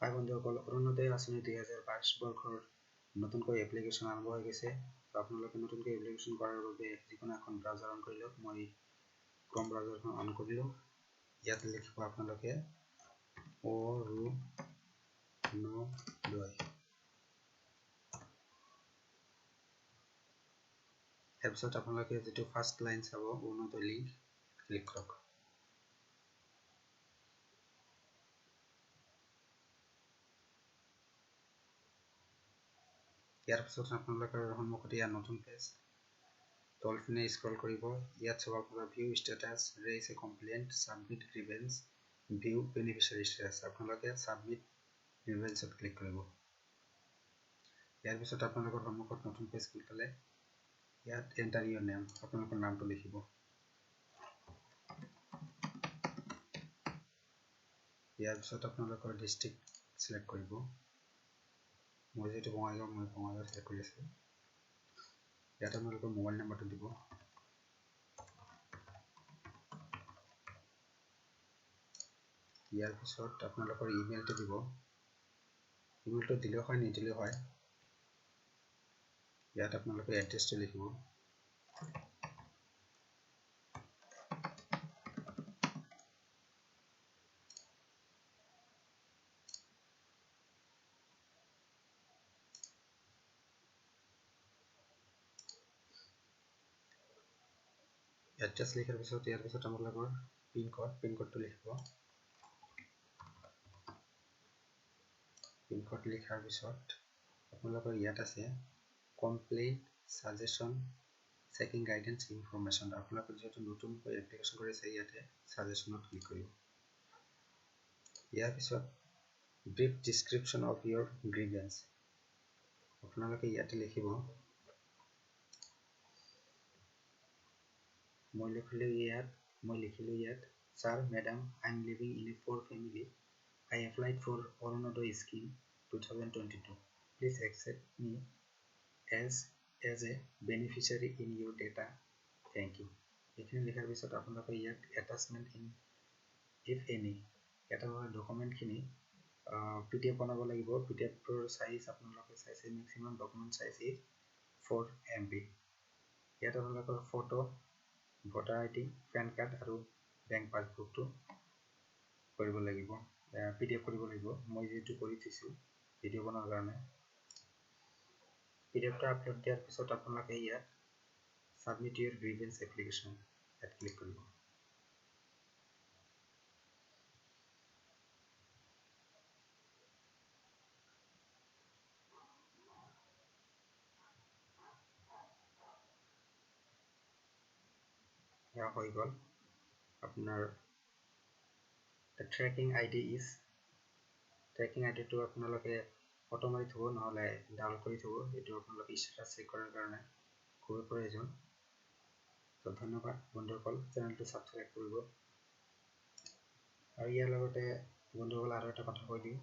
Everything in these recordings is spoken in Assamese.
হাই বন্ধুসকল, অৰুণোদয় আঁচনি 2022 বৰ্ষৰ নতুনকৈ এপ্লিকেশ্যন আৰম্ভ হৈ গৈছে। আপোনালোকে নতুনকৈ এপ্লিকেশ্যন কৰাৰ বাবে যিকোনো এখন ব্ৰাউজাৰ অন কৰি লওক। মই ক্ৰম ব্ৰাউজাৰখন অন কৰিলোঁ। ইয়াত লিখিব আপোনালোকে অৰুণোদয়। তাৰপিছত আপোনালোকে যিটো ফাৰ্ষ্ট লাইন চাব অৰুণোদয় লিংক ক্লিক কৰক। ইয়াৰ পিছত আপোনালোকৰ সন্মুখত ইয়াৰ নতুন পেজ তলপিনে স্ক্ৰল কৰিব। ইয়াত চাব আপোনাৰ view status, raise a complaint, submit grievance, view beneficiary status. আপোনালোকে ছাবমিট গ্ৰিভেন্সত ক্লিক কৰিব। ইয়াৰ পিছত আপোনালোকৰ সন্মুখত নতুন পেজ খুলি পেলাই ইয়াত এণ্টাৰ ইয়ৰ নেম, আপোনালোকৰ নামটো লিখিব। ইয়াৰ পিছত আপোনালোকৰ ডিষ্ট্ৰিক্ট চিলেক্ট কৰিব। মই যিহেতু বঙাইগাঁও, মই বঙাইগাঁও চিলেক্ট কৰি আছোঁ। ইয়াত আপোনালোকৰ মোবাইল নাম্বাৰটো দিব। ইয়াৰ পিছত আপোনালোকৰ ইমেইলটো দিব। ইমেইলটো দিলেও হয়, নিদিলেও হয়। ইয়াত আপোনালোকে এড্ৰেছটো লিখিব। এড্ৰেছ লিখাৰ পিছত ইয়াৰ পিছত আপোনালোকৰ পিনক'ডটো লিখিব। পিনক'ড লিখাৰ পিছত আপোনালোকৰ ইয়াত আছে complaint, suggestion, checking guidance, information. আপোনালোকে যিহেতু নতুনকৈ এপ্লিকেশ্যন কৰিছে, ইয়াতে ছাজেশ্যনত ক্লিক কৰিব। ইয়াৰ পিছত brief description of your grievance. আপোনালোকে ইয়াতে লিখিব। মই লিখিলোঁ ইয়াত, sir, madam, I am living in a poor family. I applied for Orunodoi scheme 2022. Please accept me as a beneficiary in your data. Thank you. এইখিনি লিখাৰ পিছত আপোনালোকে ইয়াত attachment in if any এটা ডকুমেণ্টখিনি PDF বনাব লাগিব। PDFৰ সাইজ আপোনালোকে চাইছে, মেক্সিমাম ডকুমেণ্ট সাইজ 4 MB। ইয়াত আপোনালোকৰ photo, voter ID, PAN card আৰু বেংক পাছবুকটো কৰিব লাগিব, PDF কৰিব লাগিব। মই যিহেতু কৰি থৈছোঁ ভিডিঅ' বনোৱাৰ কাৰণে। PDFটো আপলোড দিয়াৰ পিছত আপোনালোকে ইয়াত ছাবমিট ইয়ৰ গ্ৰিভেন্স এপ্লিকেশ্যন ইয়াত ক্লিক কৰিব। এয়া হৈ গ'ল। আপোনাৰ ট্ৰেকিং আইডিটো আপোনালোকে ফটো মাৰি থ'ব, নহ'লে ডাউনলোড কৰি থ'ব। এইটো আপোনালোকে ষ্টেটাছ চেক কৰাৰ কাৰণে খুবেই প্ৰয়োজন। তো ধন্যবাদ বন্ধুসকল, চেনেলটো ছাবস্ক্ৰাইব কৰিব। আৰু ইয়াৰ লগতে বন্ধুসকল আৰু এটা কথা কৈ দিওঁ,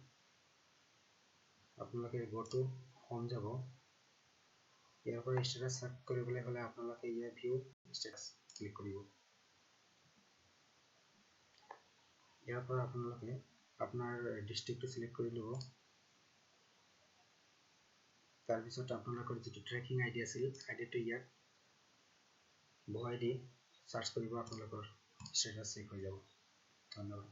আপোনালোকে গ'টো হোম যাব। ইয়াৰ পৰা ষ্টেটাছ চেক কৰিবলৈ হ'লে আপোনালোকে ইয়াৰ ভিউ ষ্টেটাছ ক্লিক কৰিব। ইয়াৰ পৰা আপোনালোকে আপোনাৰ ডিষ্ট্ৰিক্টটো চিলেক্ট কৰি ল'ব। তাৰপিছত আপোনালোকৰ যিটো ট্ৰেকিং আইডি আছিল, আইডিটো ইয়াত বহুৱাই দি চাৰ্চ কৰিব, আপোনালোকৰ ষ্টেটাছ চেক হৈ যাব। ধন্যবাদ।